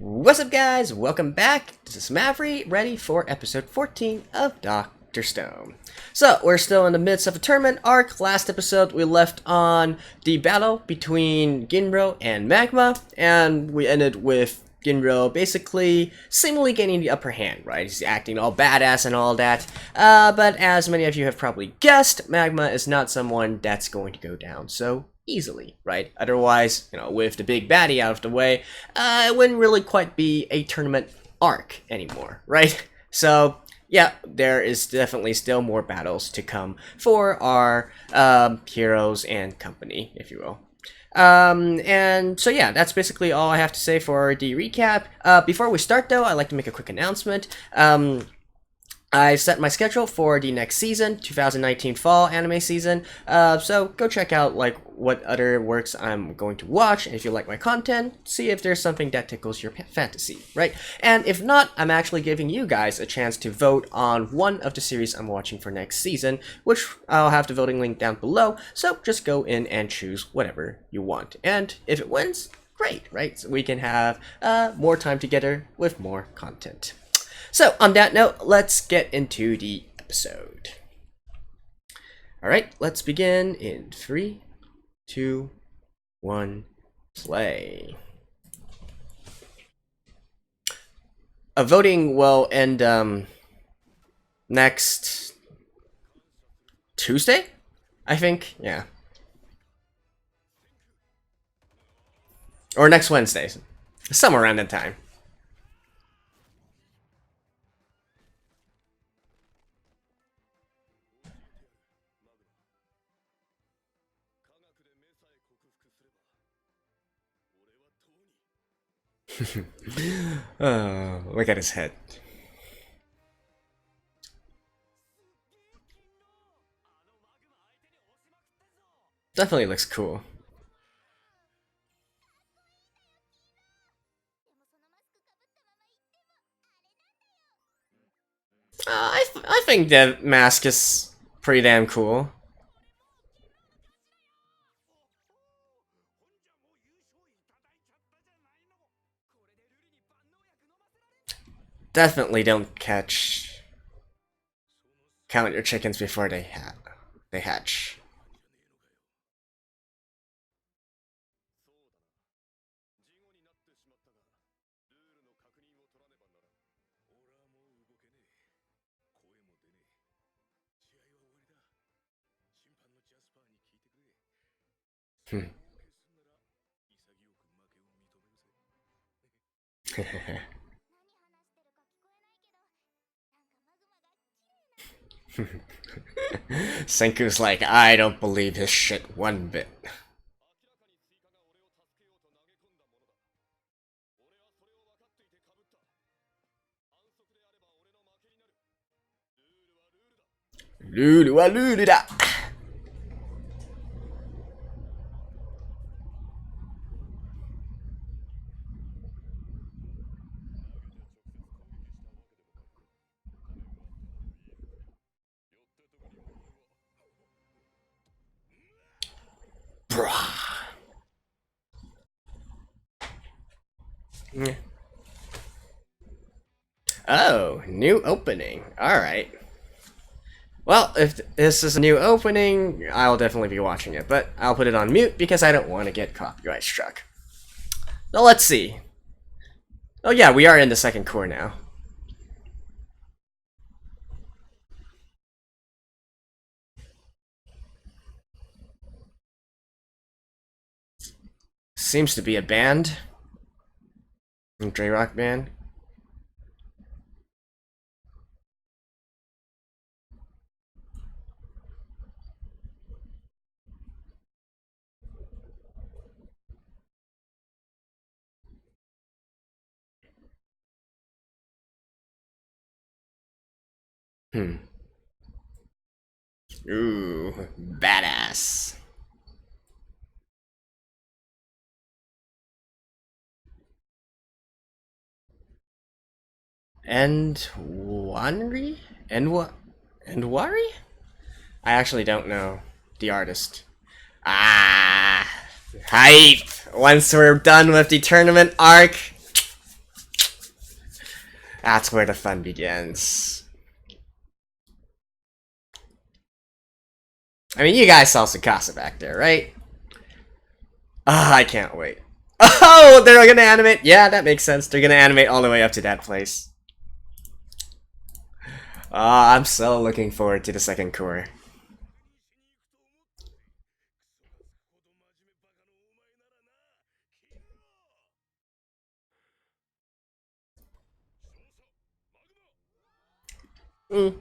What's up, guys? Welcome back. This is Maverick, ready for episode 14 of Dr. Stone. So, we're still in the midst of a tournament arc. Last episode, we left on the battle between Ginro and Magma, and we ended with Ginro basically seemingly gaining the upper hand, right? He's acting all badass and all that. But as many of you have probably guessed, Magma is not someone that's going to go down so easily, right? Otherwise, with the big baddie out of the way, it wouldn't really quite be a tournament arc anymore, right? So, yeah, there is definitely still more battles to come for our heroes and company, if you will. And so yeah, that's basically all I have to say for the recap. Before we start though, I'd like to make a quick announcement. I set my schedule for the next season, 2019 fall anime season, so go check out what other works I'm going to watch, and if you like my content, see if there's something that tickles your fantasy, right? And if not, I'm actually giving you guys a chance to vote on one of the series I'm watching for next season, which I'll have the voting link down below, so just go in and choose whatever you want. And if it wins, great, right? So we can have more time together with more content. So, on that note, let's get into the episode. Alright, let's begin in 3, 2, 1, play. Voting will end next Tuesday, I think, yeah. Or next Wednesday, somewhere around that time. Oh, look at his head. Definitely looks cool. I think that mask is pretty damn cool. Definitely don't count your chickens before they hatch. Senku's like, I don't believe his shit one bit. Lulu wa lulu da. Oh, new opening. Alright. Well, if this is a new opening, I'll definitely be watching it, but I'll put it on mute because I don't want to get copyright struck. Now let's see. Oh yeah, we are in the second cour now. Seems to be a band. A J-rock band. Ooh, badass. And Wanri? And what? And Wari? I actually don't know the artist. Ah, hype! Once we're done with the tournament arc, That's where the fun begins. I mean, you guys saw Sakasa back there, right? Ah, I can't wait. Oh, they're gonna animate. Yeah, that makes sense. They're gonna animate all the way up to that place. Ah, I'm so looking forward to the second cour. Mm.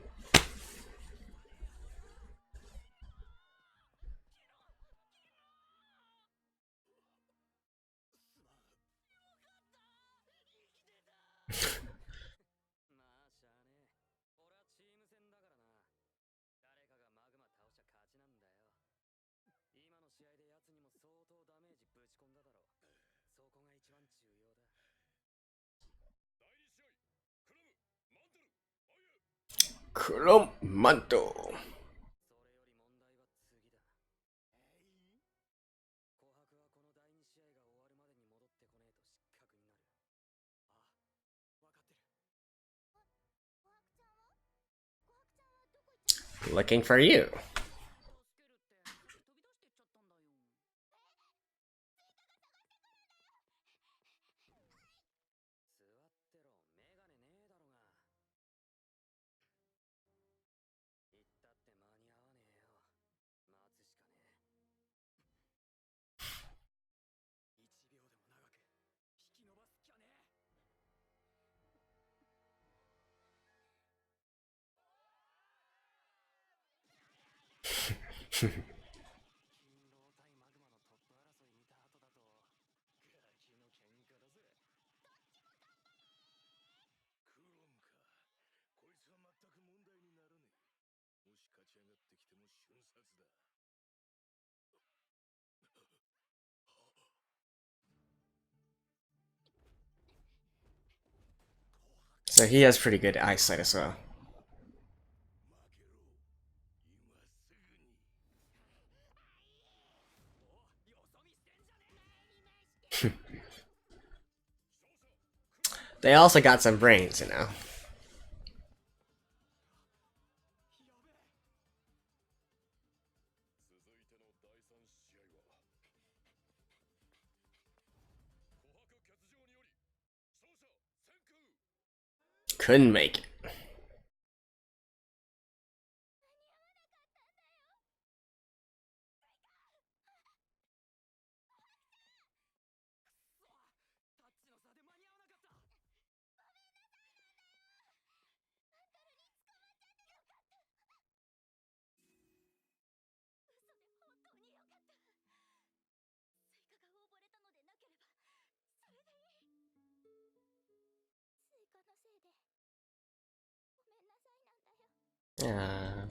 Chrome Mantle. Looking for you. So he has pretty good eyesight as well. They also got some brains, you know. Couldn't make it. Yeah.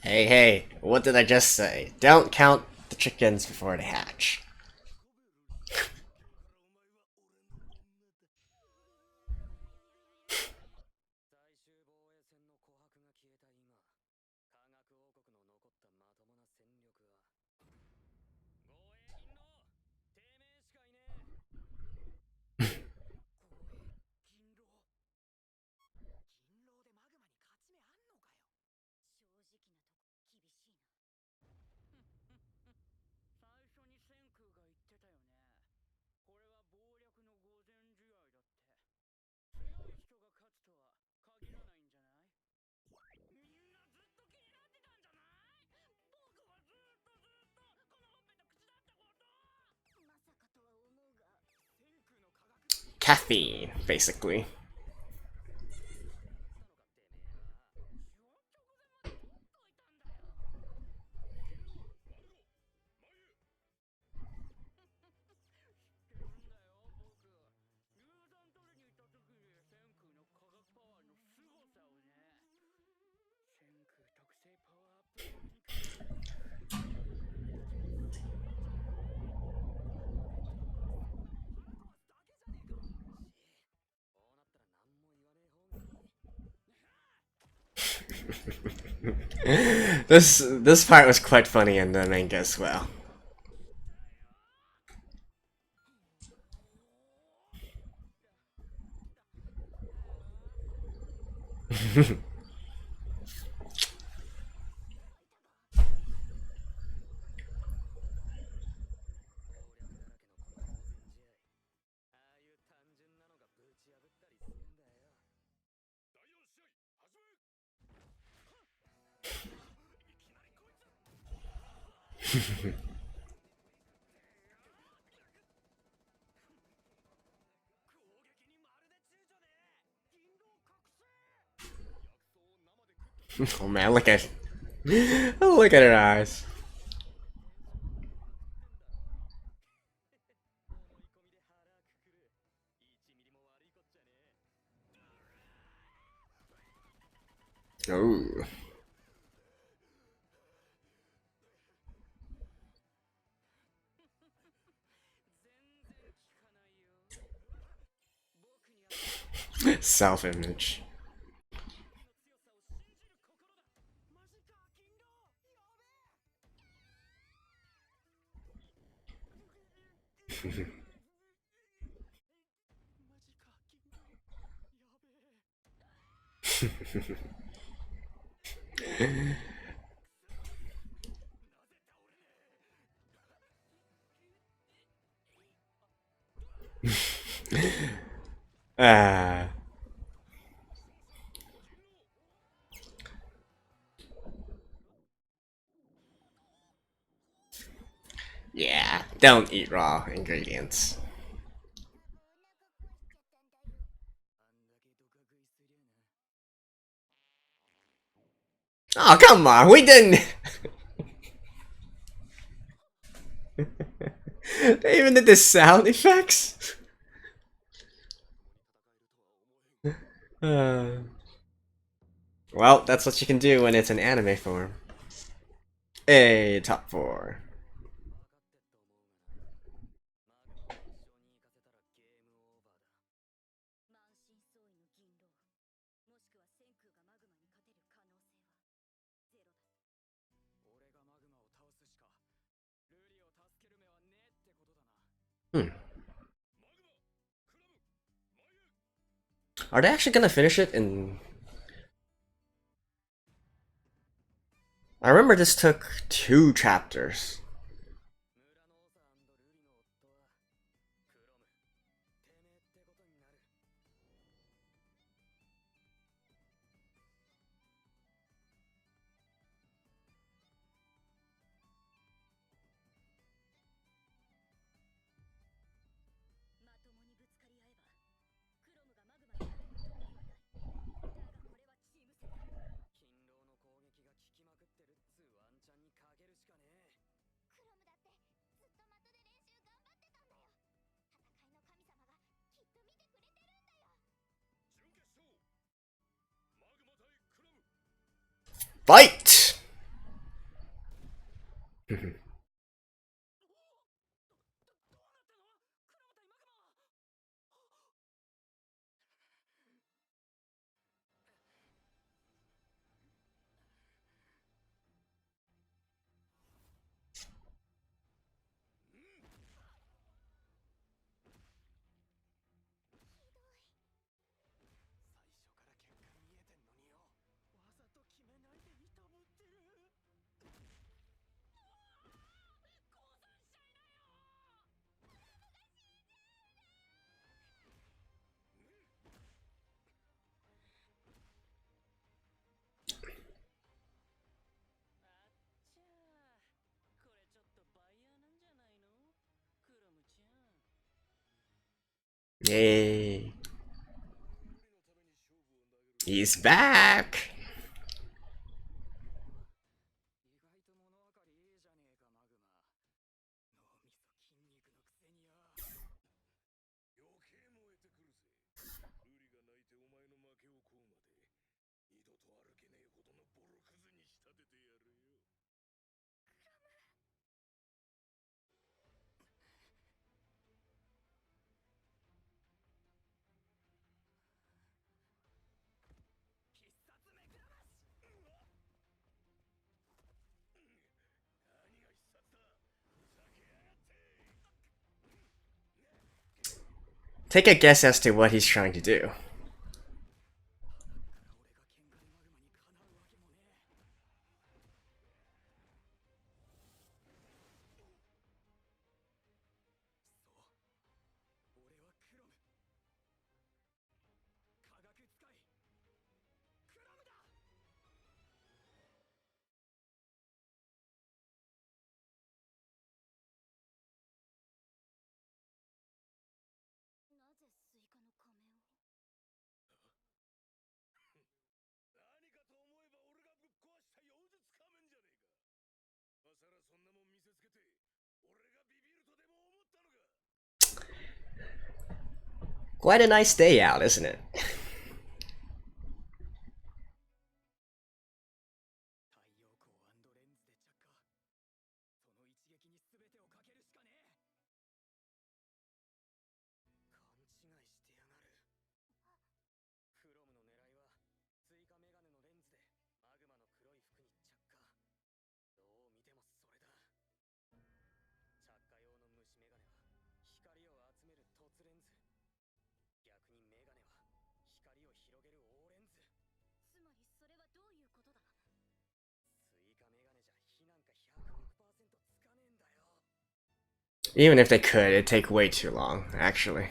Hey, hey, what did I just say? Don't count the chickens before they hatch. Caffeine, basically. This part was quite funny in the manga as well. Oh man, look at her eyes. Oh. Self-image. Ah. Yeah, don't eat raw ingredients. Oh, come on, we didn't. They even did the sound effects. Well, that's what you can do when it's an anime form. Hey, top 4. Are they actually gonna finish it in... I remember this took 2 chapters. Fight! Yay. He's back! Take a guess as to what he's trying to do. Quite a nice day out, isn't it? Even if they could, it'd take way too long, actually.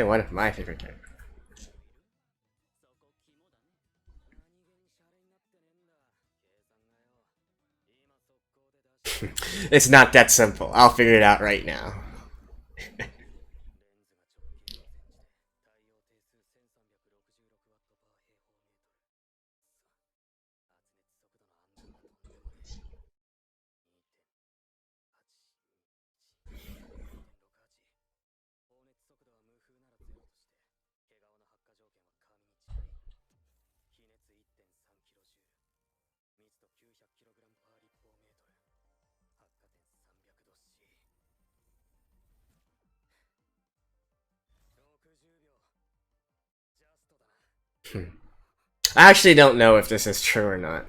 One of my favorite characters. It's not that simple. I'll figure it out right now. I actually don't know if this is true or not.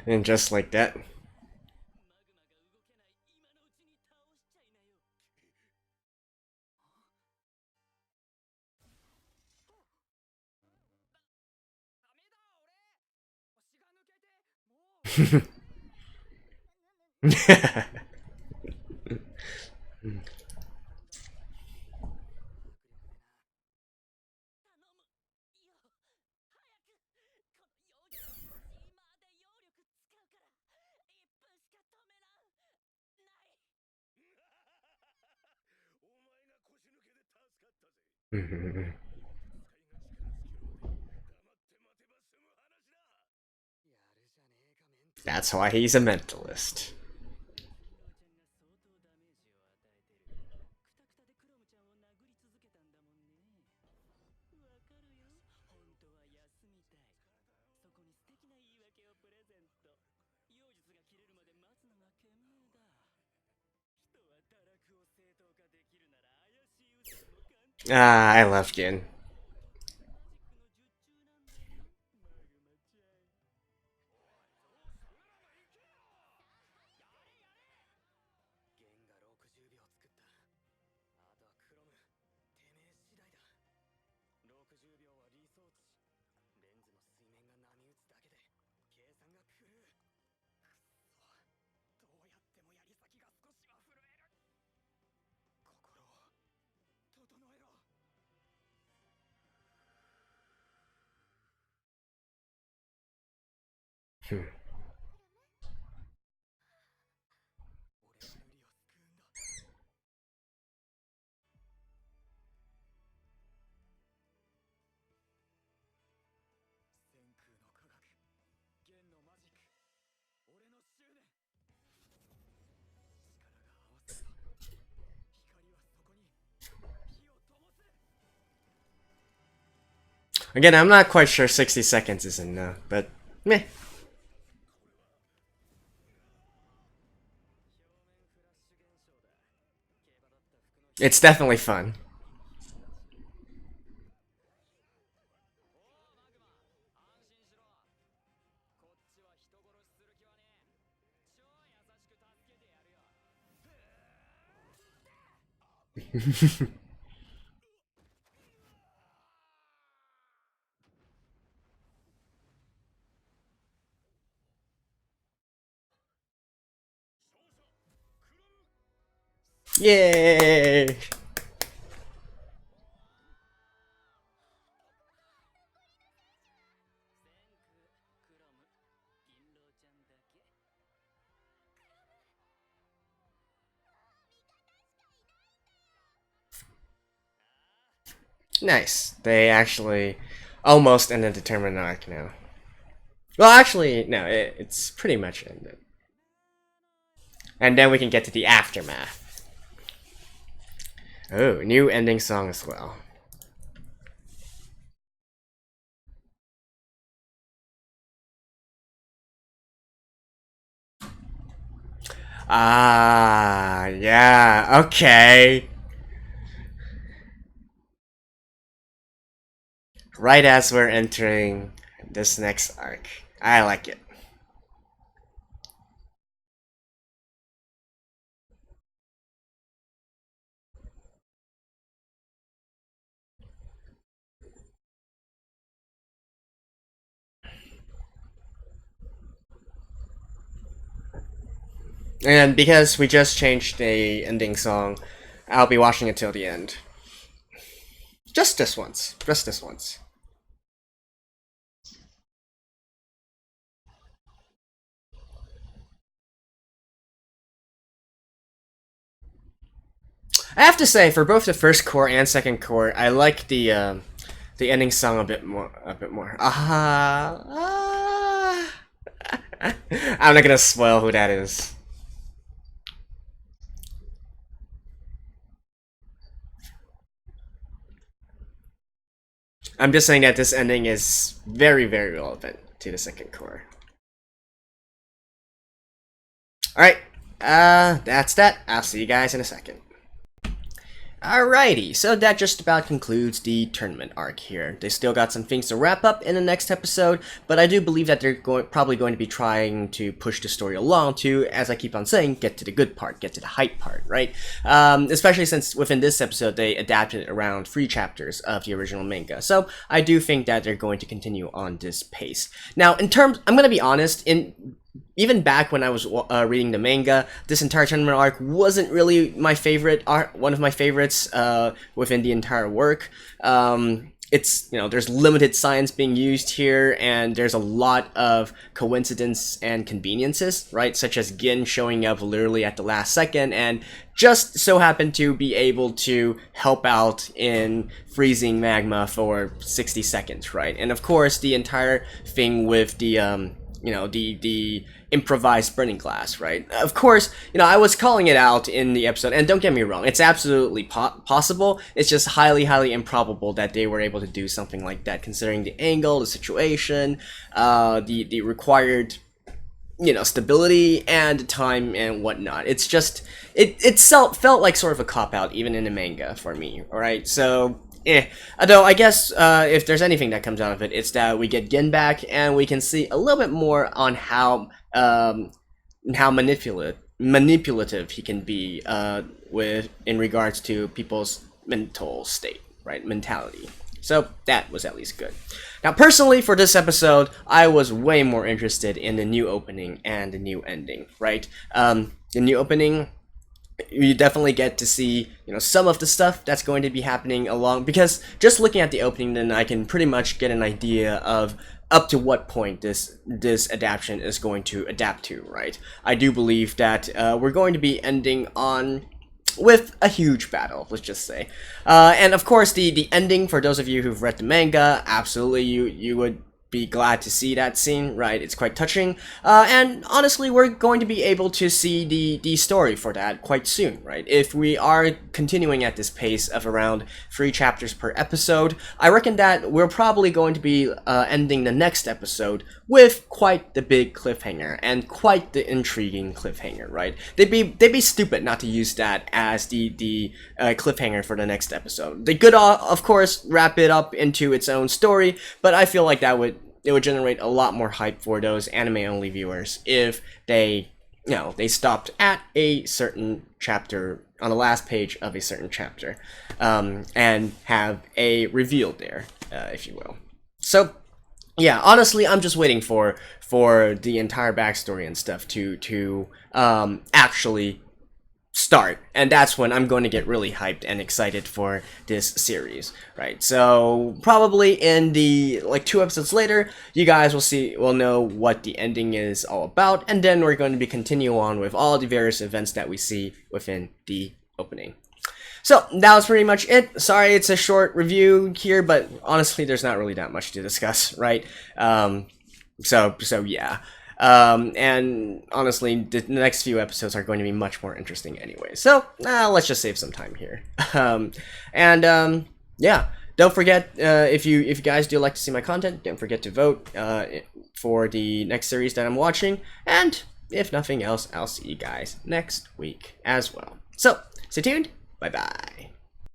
And just like that. That's why he's a mentalist. Ah, I love Gin. Again, I'm not quite sure 60 seconds is enough, but meh. It's definitely fun. Yay! Nice. They actually almost ended the tournament arc now. Well, actually, no, it's pretty much ended. And then we can get to the aftermath. Oh, new ending song as well. Ah, yeah, okay. Right as we're entering this next arc. I like it. And because we just changed the ending song, I'll be watching it till the end. Just this once. Just this once. I have to say, for both the first cour and second cour, I like the ending song a bit more. I'm not gonna spoil who that is. I'm just saying that this ending is very, very relevant to the second cour. Alright, that's that. I'll see you guys in a second. Alrighty, so that just about concludes the tournament arc here. They still got some things to wrap up in the next episode, but I do believe that they're probably going to be trying to push the story along to, as I keep on saying, get to the good part, get to the hype part, right? Especially since within this episode they adapted around 3 chapters of the original manga. So I do think that they're going to continue on this pace. Now, I'm going to be honest, even back when I was reading the manga, this entire tournament arc wasn't really my favorite art, one of my favorites within the entire work. It's, there's limited science being used here, and there's a lot of coincidence and conveniences, right? Such as Gin showing up literally at the last second and just so happened to be able to help out in freezing magma for 60 seconds, right? And of course, the entire thing with the the improvised burning glass, right? Of course, I was calling it out in the episode, and don't get me wrong, it's absolutely possible. It's just highly, highly improbable that they were able to do something like that, considering the angle, the situation, the required, stability and time and whatnot. It's just, it felt like sort of a cop-out, even in the manga, for me, alright? So, although I guess if there's anything that comes out of it, it's that we get Gin back and we can see a little bit more on how manipulative he can be in regards to people's mental state, right? Mentality. So that was at least good. Now, personally, for this episode, I was way more interested in the new opening and the new ending, right? The new opening, you definitely get to see, some of the stuff that's going to be happening along, because just looking at the opening, then I can pretty much get an idea of up to what point this adaptation is going to adapt to, right? I do believe that we're going to be ending on with a huge battle, let's just say. And of course, the ending, for those of you who've read the manga, absolutely you would be glad to see that scene, right? It's quite touching, and honestly, we're going to be able to see the story for that quite soon, right? If we are continuing at this pace of around 3 chapters per episode, I reckon that we're probably going to be ending the next episode with quite the big cliffhanger, and quite the intriguing cliffhanger, right? They'd be stupid not to use that as the cliffhanger for the next episode. They could, of course, wrap it up into its own story, but I feel like it would generate a lot more hype for those anime-only viewers if they stopped at a certain chapter, on the last page of a certain chapter, and have a reveal there, if you will. So, yeah, honestly, I'm just waiting for the entire backstory and stuff to actually start, and that's when I'm going to get really hyped and excited for this series, right? So probably in the 2 episodes later, you guys will know what the ending is all about, and then we're going to be continue on with all the various events that we see within the opening. So that was pretty much it. Sorry it's a short review here, but honestly there's not really that much to discuss, right? So yeah. And honestly, the next few episodes are going to be much more interesting anyway. So, let's just save some time here. Yeah, don't forget, if you guys do like to see my content, don't forget to vote for the next series that I'm watching. And if nothing else, I'll see you guys next week as well. So, stay tuned. Bye-bye.